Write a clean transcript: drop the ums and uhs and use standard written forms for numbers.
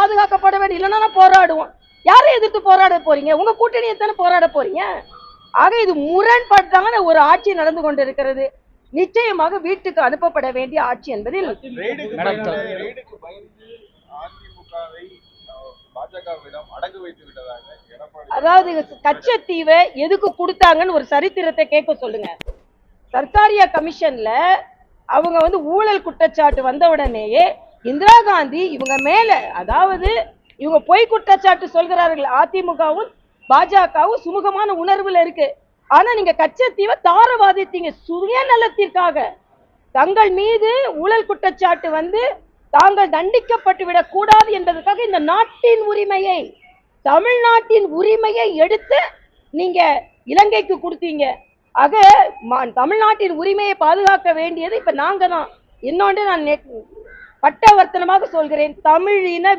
பாதுகாக்கப்பட வேண்டும், இல்லைன்னா போராடுவோம். யாரை எதிர்த்து போராட போறீங்க? உங்க கூட்டணியை தானே போராட போறீங்க. ஆக இது முரண்பட்டான ஒரு ஆட்சி நடந்து கொண்டிருக்கிறது. நிச்சயமாக வீட்டுக்கு அனுப்பப்பட வேண்டிய ஆட்சி என்பதில் அதாவது கச்சத்தீவை எதுக்கு கொடுத்தாங்கன்னு ஒரு சரித்திரத்தை கேட்க சொல்லுங்க. சர்க்காரியா கமிஷன்ல அவங்க ஊழல் குற்றச்சாட்டு வந்த உடனேயே இந்திரா காந்தி இவங்க மேல, அதாவது இவங்க பொய் குற்றச்சாட்டு சொல்கிறார்கள். அதிமுகவும் பாஜகவும் சுமூகமான உணர்வுல இருக்கு. ஆனா நீங்க கச்சத்தீவை தாரவாதித்தீங்க சுயநலத்திற்காக. தங்கள் மீது ஊழல் குற்றச்சாட்டு தாங்கள் தண்டிக்கப்பட்டு விடக் கூடாது என்பதற்காக இந்த நாட்டின் உரிமையை, தமிழ்நாட்டின் உரிமையை எடுத்து நீங்க இலங்கைக்கு கொடுத்தீங்க. ஆக தமிழ்நாட்டின் உரிமையை பாதுகாக்க வேண்டியது இப்ப நாங்க தான். இன்னொன்று நான் பட்டவர்த்தனமாக சொல்கிறேன், தமிழின